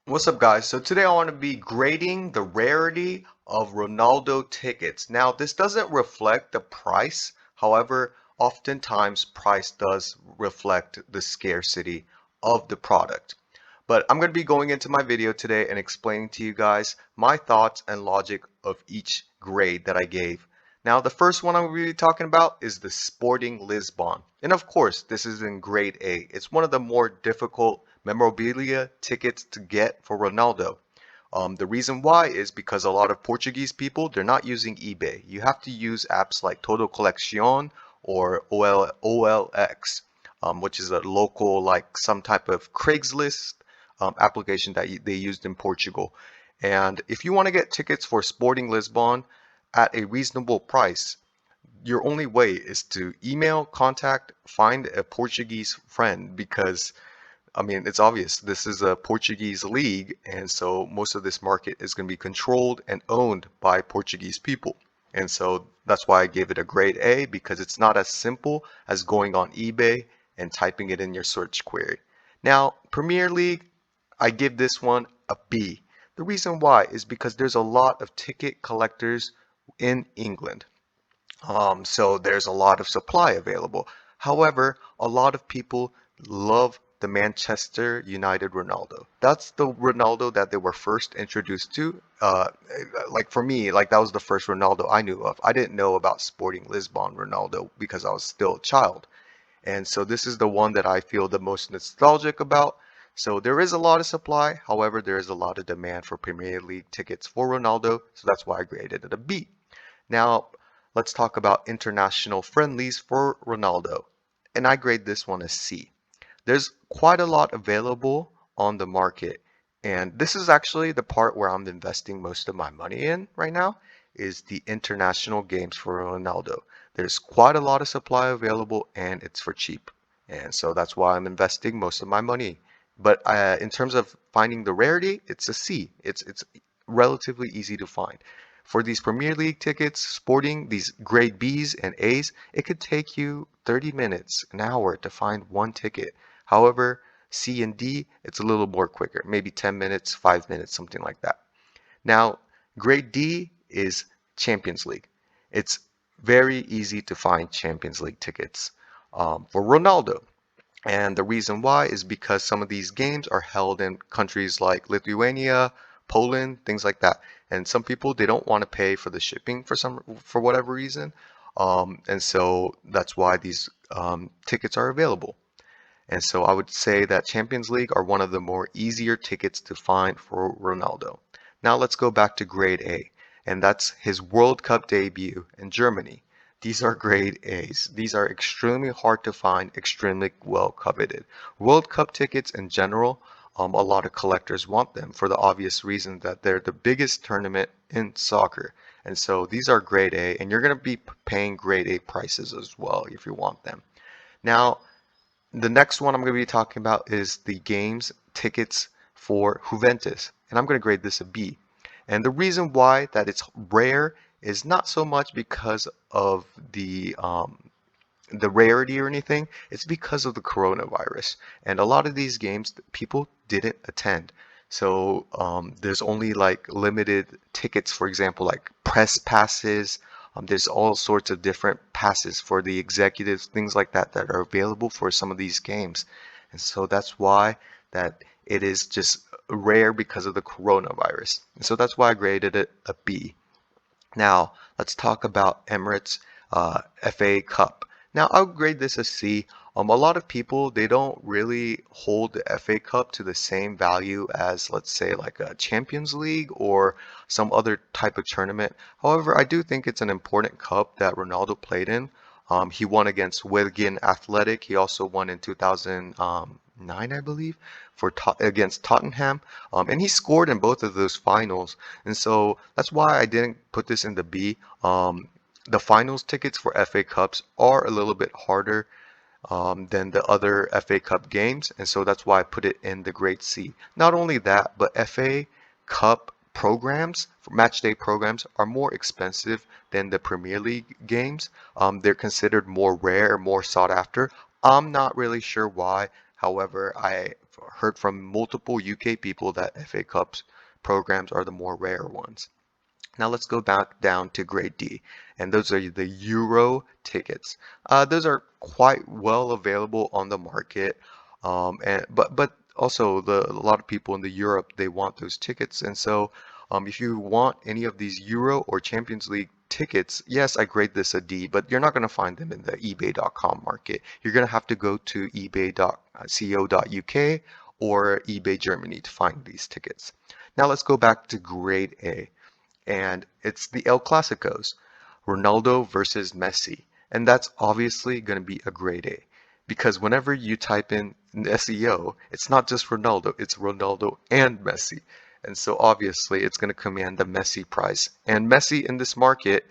What's up, guys? So today I want to be grading the rarity of Ronaldo tickets. Now, this doesn't reflect the price. However, oftentimes price does reflect the scarcity of the product. But I'm going to be going into my video today and explaining to you guys my thoughts and logic of each grade that I gave. Now, the first one I'm going to be talking about is the Sporting Lisbon. And of course, this is in grade A. It's one of the more difficult memorabilia tickets to get for Ronaldo. The reason why is because a lot of Portuguese people, they're not using eBay. You have to use apps like Todo Collection or OLX, which is a local, like some type of Craigslist application that they used in Portugal. And if you want to get tickets for Sporting Lisbon at a reasonable price, your only way is to email, contact, find a Portuguese friend because I mean, it's obvious this is a Portuguese league, and so most of this market is going to be controlled and owned by Portuguese people. And so that's why I gave it a grade A because it's not as simple as going on eBay and typing it in your search query. Now, Premier League, I give this one a B. The reason why is because there's a lot of ticket collectors in England. So there's a lot of supply available. However, a lot of people love the Manchester United Ronaldo. That's the Ronaldo that they were first introduced to. Like for me, like that was the first Ronaldo I knew of. I didn't know about Sporting Lisbon Ronaldo because I was still a child. And so this is the one that I feel the most nostalgic about. So there is a lot of supply. However, there is a lot of demand for Premier League tickets for Ronaldo. So that's why I graded it a B. Now, let's talk about international friendlies for Ronaldo. And I grade this one a C. There's quite a lot available on the market. And this is actually the part where I'm investing most of my money in right now is the international games for Ronaldo. There's quite a lot of supply available and it's for cheap. And so that's why I'm investing most of my money. But in terms of finding the rarity, it's a C. It's relatively easy to find. For these Premier League tickets, sporting these grade Bs and As, it could take you 30 minutes, an hour to find one ticket. However, C and D, it's a little more quicker, maybe 10 minutes, 5 minutes, something like that. Now, grade D is Champions League. It's very easy to find Champions League tickets for Ronaldo. And the reason why is because some of these games are held in countries like Lithuania, Poland, things like that. And some people they don't want to pay for the shipping for whatever reason. And so that's why these tickets are available. And so I would say that Champions League are one of the more easier tickets to find for Ronaldo. Now let's go back to grade A, and that's his World Cup debut in Germany. These are grade A's. These are extremely hard to find, extremely well coveted. World Cup tickets in general, a lot of collectors want them for the obvious reason that they're the biggest tournament in soccer. And so these are grade A, and you're going to be paying grade A prices as well if you want them. Now, the next one I'm going to be talking about is the games tickets for Juventus, and I'm going to grade this a B. And the reason why that it's rare is not so much because of the rarity or anything. It's because of the coronavirus, and a lot of these games people didn't attend. So there's only like limited tickets, for example, like press passes. There's all sorts of different passes for the executives, things like that, that are available for some of these games. And so that's why that it is just rare because of the coronavirus. And so that's why I graded it a B. Now, let's talk about Emirates FA Cup. Now, I'll grade this a C. A lot of people, they don't really hold the FA Cup to the same value as, let's say, like a Champions League or some other type of tournament. However, I do think it's an important cup that Ronaldo played in. He won against Wigan Athletic. He also won in 2009, I believe, against Tottenham. And he scored in both of those finals. And so that's why I didn't put this in the B. The finals tickets for FA Cups are a little bit harder than the other FA Cup games, and so that's why I put it in the grade C. Not only that, but FA Cup programs, match day programs, are more expensive than the Premier League games. They're considered more rare, more sought after. I'm not really sure why. However, heard from multiple UK people that FA Cups programs are the more rare ones. Now let's go back down to grade D, and those are the Euro tickets. Those are quite well available on the market, and but also a lot of people in the Europe they want those tickets, and so if you want any of these Euro or Champions League tickets, yes, I grade this a D, but you're not going to find them in the eBay.com market. You're going to have to go to ebay.co.uk or eBay Germany to find these tickets. Now let's go back to grade A, and it's the El Clasicos, Ronaldo versus Messi. And that's obviously going to be a grade A because whenever you type in SEO, it's not just Ronaldo, it's Ronaldo and Messi. And so obviously it's going to command the Messi price. And Messi in this market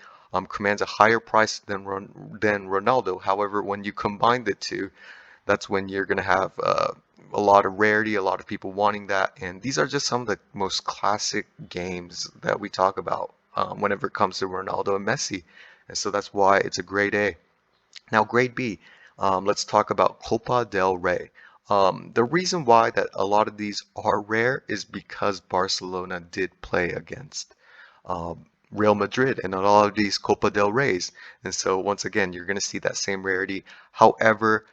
commands a higher price than Ronaldo. However, when you combine the two, that's when you're going to have a lot of rarity, a lot of people wanting that. And these are just some of the most classic games that we talk about whenever it comes to Ronaldo and Messi. And so that's why it's a grade A. Now, grade B, let's talk about Copa del Rey. The reason why that a lot of these are rare is because Barcelona did play against um, Real Madrid and a lot of these Copa del Reys. And so once again, you're going to see that same rarity. However,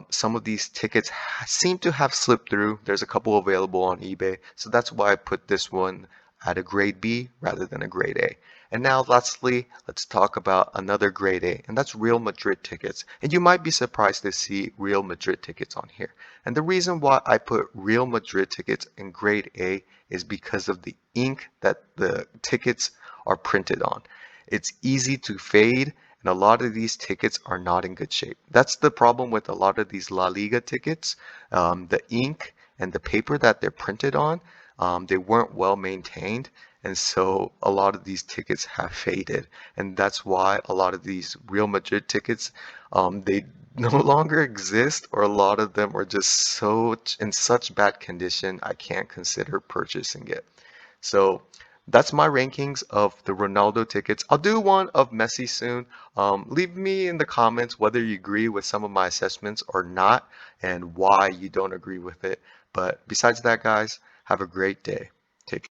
some of these tickets seem to have slipped through. There's a couple available on eBay. So that's why I put this one at a grade B rather than a grade A. And now lastly, let's talk about another grade A, and that's Real Madrid tickets. And you might be surprised to see Real Madrid tickets on here. And the reason why I put Real Madrid tickets in grade A is because of the ink that the tickets are printed on. It's easy to fade, and a lot of these tickets are not in good shape. That's the problem with a lot of these La Liga tickets. The ink and the paper that they're printed on, they weren't well maintained, and so a lot of these tickets have faded, and that's why a lot of these Real Madrid tickets, they no longer exist, or a lot of them are just so in such bad condition I can't consider purchasing it. So that's my rankings of the Ronaldo tickets. I'll do one of Messi soon. Leave me in the comments whether you agree with some of my assessments or not and why you don't agree with it. But besides that, guys, have a great day.